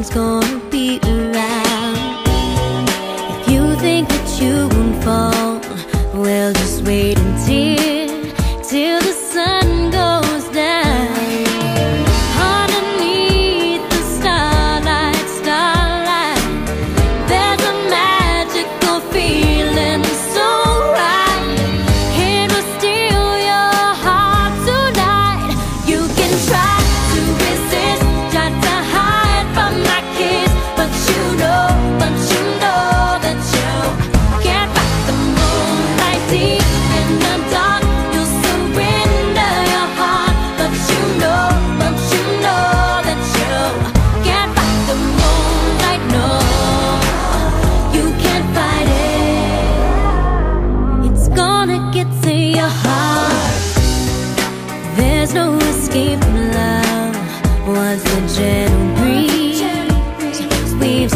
nothing's gonna be around. If you think that you won't fall, well, just wait till the sun goes down. Underneath the starlight, there's a magical feeling so right. It will steal your heart tonight. You can try to resist, try to hide from my kiss, but you know that you can't fight the moonlight deep in the dark. You'll surrender your heart, but you know that you can't fight the moonlight. No, you can't fight it. It's gonna get to your heart. There's no escape from love once the gentle breeze sweeps